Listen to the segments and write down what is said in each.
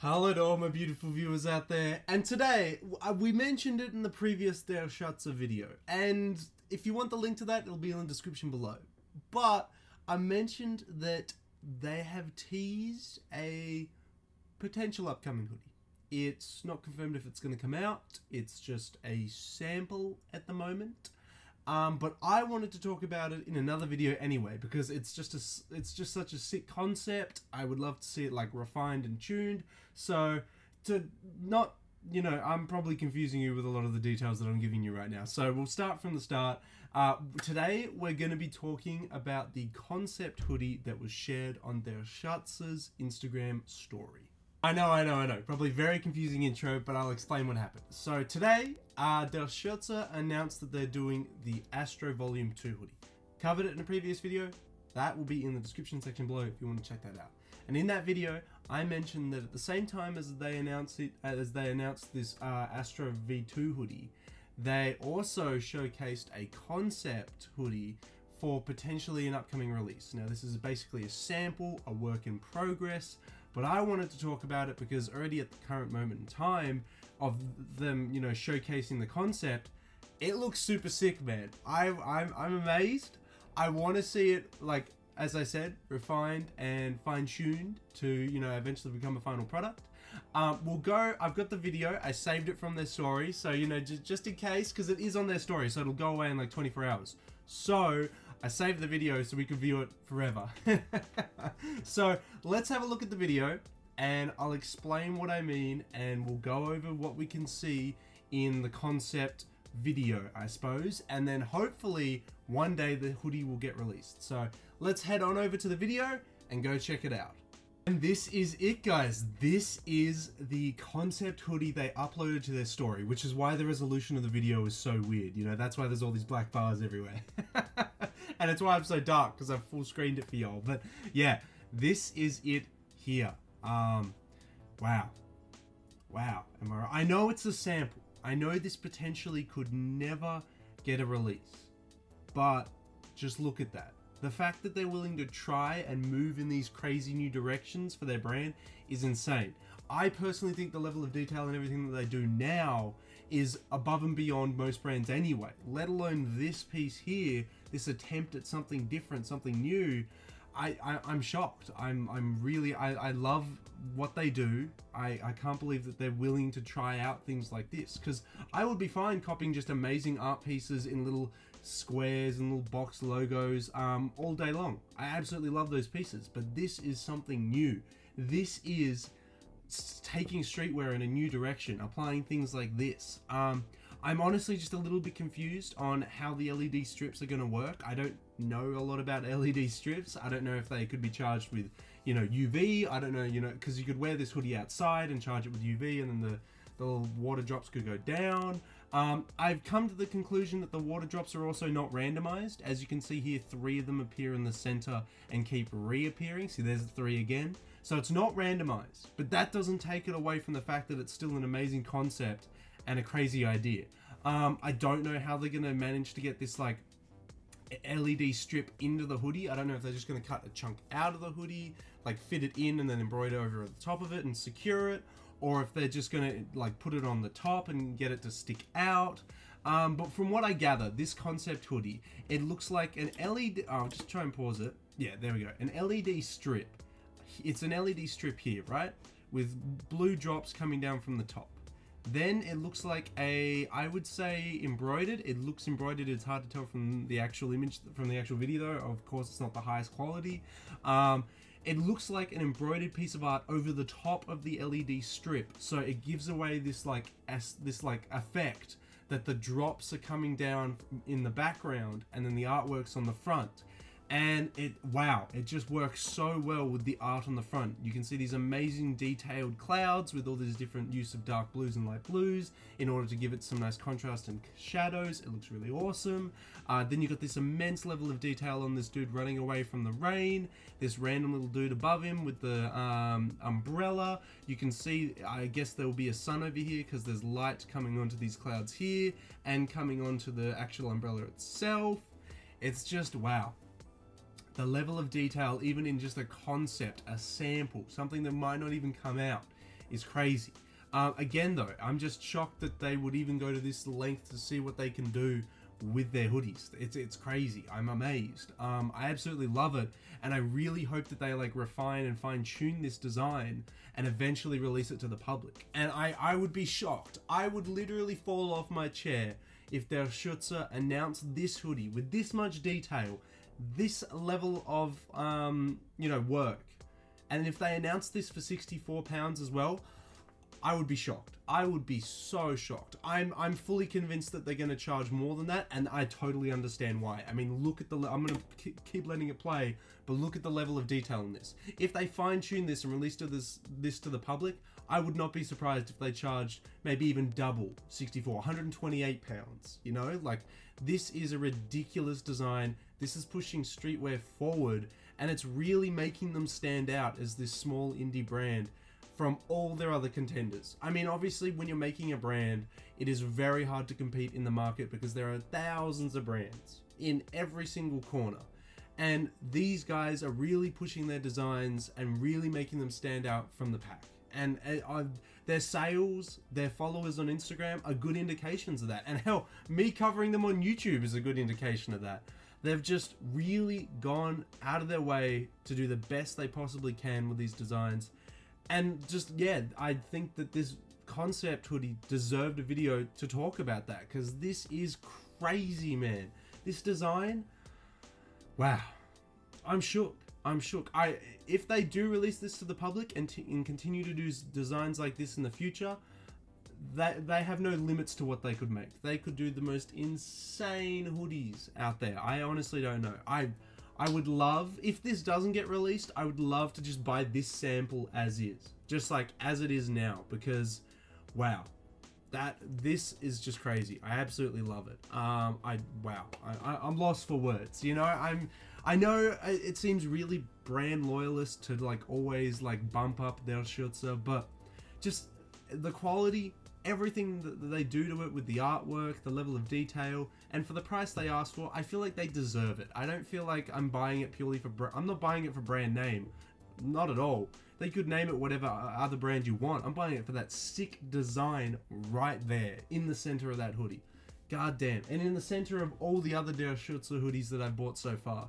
Hello to all my beautiful viewers out there, and today, we mentioned it in the previous Derschutze video, and if you want the link to that, it'll be in the description below. But I mentioned that they have teased a potential upcoming hoodie. It's not confirmed if it's going to come out, it's just a sample at the moment. But I wanted to talk about it in another video anyway, because it's just such a sick concept. I would love to see it like refined and tuned. So to not, I'm probably confusing you with a lot of the details that I'm giving you right now. So we'll start from the start. Today we're going to be talking about the concept hoodie that was shared on Derschutze's Instagram story. I know. Probably very confusing intro, but I'll explain what happened. So today, Derschutze announced that they're doing the Astro Volume 2 hoodie. Covered it in a previous video. That will be in the description section below if you want to check that out. And in that video, I mentioned that at the same time as they announced this Astro V2 hoodie, they also showcased a concept hoodie for potentially an upcoming release. Now, this is basically a sample, a work in progress. But I wanted to talk about it because already at the current moment in time of them, showcasing the concept, it looks super sick, man. I'm amazed. I want to see it, like, as I said, refined and fine-tuned to, eventually become a final product. I've got the video. I saved it from their story. So, just in case, because it is on their story. So it'll go away in like 24 hours. So I saved the video so we could view it forever. So let's have a look at the video and I'll explain what I mean and we'll go over what we can see in the concept video, I suppose, and then hopefully one day the hoodie will get released. So let's head on over to the video and go check it out. And this is it, guys. This is the concept hoodie they uploaded to their story, which is why the resolution of the video is so weird. That's why there's all these black bars everywhere. And it's why I'm so dark, because I've full screened it for y'all. But yeah, this is it here. Wow. Am I right? I know it's a sample. I know this potentially could never get a release. But just look at that. The fact that they're willing to try and move in these crazy new directions for their brand is insane. I personally think the level of detail and everything that they do now is above and beyond most brands anyway, let alone this piece here, this attempt at something different, something new. I'm shocked. I love what they do. I can't believe that they're willing to try out things like this, because I would be fine copying just amazing art pieces in little squares and little box logos all day long. I absolutely love those pieces, but this is something new. This is taking streetwear in a new direction, applying things like this. I'm honestly just a little bit confused on how the LED strips are going to work. I don't know a lot about LED strips. I don't know if they could be charged with, UV. I don't know, because you could wear this hoodie outside and charge it with UV, and then the little water drops could go down. I've come to the conclusion that the water drops are also not randomized. As you can see here, 3 of them appear in the center and keep reappearing. See, there's the 3 again. So it's not randomized, but that doesn't take it away from the fact that it's still an amazing concept and a crazy idea. I don't know how they're going to manage to get this like LED strip into the hoodie. I don't know if they're just going to cut a chunk out of the hoodie, like fit it in and then embroider over the top of it and secure it, or if they're just going to like put it on the top and get it to stick out. But from what I gather, this concept hoodie, it looks like an LED, I'll just try and pause it. Yeah, there we go. An LED strip. It's an LED strip here, right? With blue drops coming down from the top. Then it looks like I would say embroidered. It looks embroidered. It's hard to tell from the actual image, from the actual video though. Of course, it's not the highest quality. It looks like an embroidered piece of art over the top of the LED strip. So it gives away this like effect that the drops are coming down in the background and then the artwork's on the front. And it just works so well with the art on the front. You can see these amazing detailed clouds with all these different use of dark blues and light blues in order to give it some nice contrast and shadows. It looks really awesome. Then you got this immense level of detail on this dude running away from the rain. This random little dude above him with the umbrella. You can see, I guess there will be a sun over here because there's light coming onto these clouds here and coming onto the actual umbrella itself. It's just wow. The level of detail, even in just a concept, a sample, something that might not even come out, is crazy. Again though, I'm just shocked that they would even go to this length to see what they can do with their hoodies. It's crazy. I'm amazed. I absolutely love it, and I really hope that they like refine and fine-tune this design and eventually release it to the public. And I would be shocked. I would literally fall off my chair if Derschutze announced this hoodie with this much detail, this level of you know, work, and if they announced this for £64 as well, I would be shocked. I would be so shocked. I'm fully convinced that they're going to charge more than that, and I totally understand why. I mean, look at the... I'm going to keep letting it play, but look at the level of detail in this. If they fine-tune this and release this to the public, I would not be surprised if they charged maybe even double 64, £128. You know, like, this is a ridiculous design. This is pushing streetwear forward, and it's really making them stand out as this small indie brand from all their other contenders. I mean, obviously when you're making a brand, it is very hard to compete in the market because there are thousands of brands in every single corner. And these guys are really pushing their designs and really making them stand out from the pack. And their sales, their followers on Instagram are good indications of that. And hell, me covering them on YouTube is a good indication of that. They've just really gone out of their way to do the best they possibly can with these designs. And just, yeah, I think that this concept hoodie deserved a video to talk about that, because this is crazy, man. This design, wow. I'm shook. I'm shook. If they do release this to the public and continue to do designs like this in the future, they have no limits to what they could make. They could do the most insane hoodies out there. I honestly don't know. I would love, if this doesn't get released, I would love to just buy this sample as is. Just like as it is now, because wow, this is just crazy. I absolutely love it. I'm lost for words. You know, I know it seems really brand loyalist to like always like bump up Derschutze, but just the quality, everything that they do to it with the artwork, the level of detail, and for the price they ask for, I feel like they deserve it. I don't feel like I'm buying it purely for I'm not buying it for brand name. Not at all. They could name it whatever other brand you want. I'm buying it for that sick design right there in the center of that hoodie. God damn. And in the center of all the other Derschutze hoodies that I've bought so far.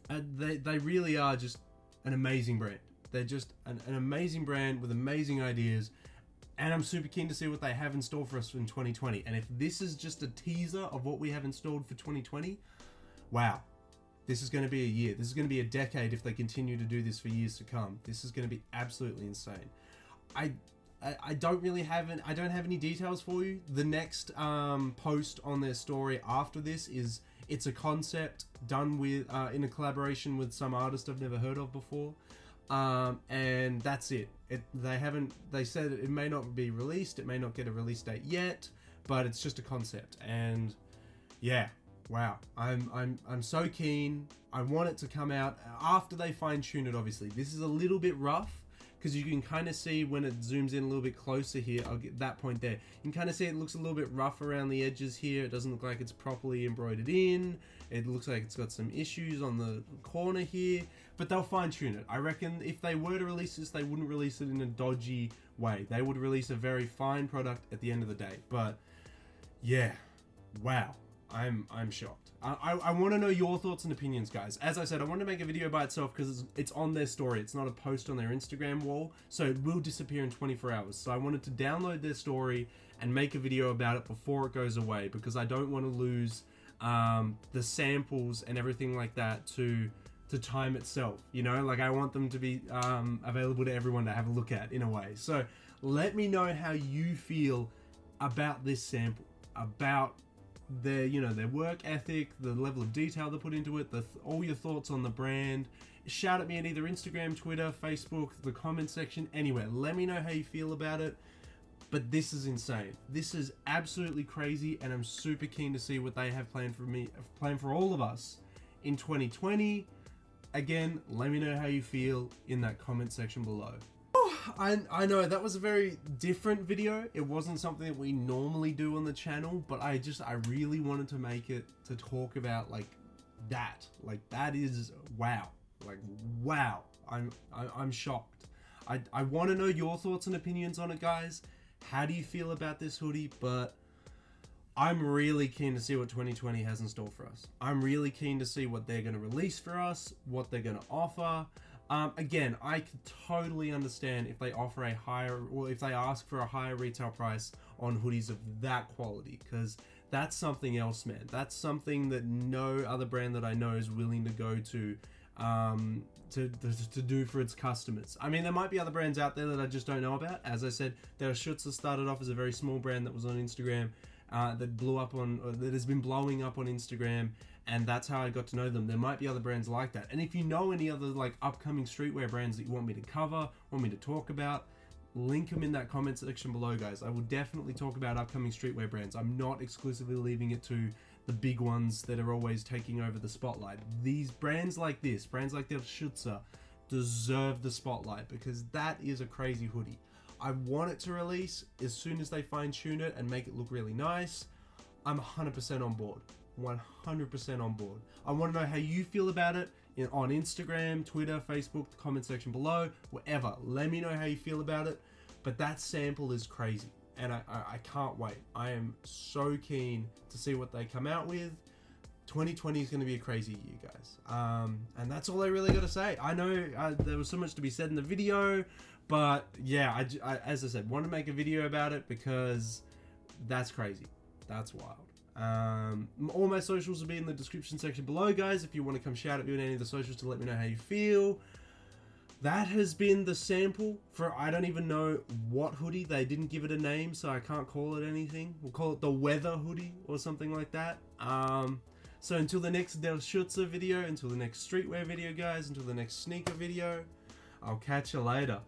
They really are just an amazing brand. They're just an amazing brand with amazing ideas. And I'm super keen to see what they have in store for us in 2020. And if this is just a teaser of what we have installed for 2020, wow. This is going to be a year. This is going to be a decade if they continue to do this for years to come. This is going to be absolutely insane. I don't have any details for you. The next post on their story after this is, it's a concept done with in a collaboration with some artist I've never heard of before. And that's it. They said it may not be released, it may not get a release date yet, but it's just a concept. And yeah, wow, I'm so keen. I want it to come out after they fine-tune it. Obviously this is a little bit rough because you can kind of see when it zooms in a little bit closer here. I'll get that point there. You can kind of see it looks a little bit rough around the edges here. It doesn't look like it's properly embroidered in. It looks like it's got some issues on the corner here, but they'll fine-tune it. I reckon if they were to release this, they wouldn't release it in a dodgy way. They would release a very fine product at the end of the day. But yeah, wow, I'm shocked. I want to know your thoughts and opinions, guys. As I said, I want to make a video by itself because it's on their story. It's not a post on their Instagram wall, so it will disappear in 24 hours. So I wanted to download their story and make a video about it before it goes away, because I don't want to lose the samples and everything like that to time itself. You know, like I want them to be available to everyone to have a look at in a way. So let me know how you feel about this sample, about their, you know, their work ethic, the level of detail they put into it, all your thoughts on the brand. Shout at me at either Instagram, Twitter, Facebook, the comment section, anywhere. Let me know how you feel about it. But this is insane. This is absolutely crazy, and I'm super keen to see what they have planned for me, planned for all of us in 2020. Again, let me know how you feel in that comment section below. I know that was a very different video. It wasn't something that we normally do on the channel, but I really wanted to make it to talk about like that is wow. Like wow. I'm shocked. I want to know your thoughts and opinions on it, guys. How do you feel about this hoodie? But I'm really keen to see what 2020 has in store for us. I'm really keen to see what they're going to release for us, what they're going to offer. Again, I can totally understand if they offer a higher, or if they ask for a higher retail price on hoodies of that quality, because that's something else, man. That's something that no other brand that I know is willing to go to do for its customers. I mean, there might be other brands out there that I just don't know about. As I said, Derschutze started off as a very small brand that was on Instagram, that blew up on, or that has been blowing up on Instagram, and that's how I got to know them. There might be other brands like that. And if you know any other like upcoming streetwear brands that you want me to cover, want me to talk about, link them in that comment section below, guys. I will definitely talk about upcoming streetwear brands. I'm not exclusively leaving it to the big ones that are always taking over the spotlight. These brands like this, brands like Derschutze, deserve the spotlight, because that is a crazy hoodie. I want it to release as soon as they fine tune it and make it look really nice. I'm 100% on board. 100% on board. I want to know how you feel about it on Instagram, Twitter, Facebook, the comment section below, wherever. Let me know how you feel about it. But that sample is crazy, and I can't wait. I am so keen to see what they come out with. 2020 is going to be a crazy year, guys. And that's all I really got to say. I know there was so much to be said in the video, but yeah, I as I said, want to make a video about it because that's crazy. That's wild. All my socials will be in the description section below, guys, if you want to come shout at me on any of the socials to let me know how you feel. That has been the sample for, I don't even know what hoodie. They didn't give it a name, so I can't call it anything. We'll call it the weather hoodie or something like that. So until the next Derschutze video, until the next streetwear video, guys, until the next sneaker video, I'll catch you later.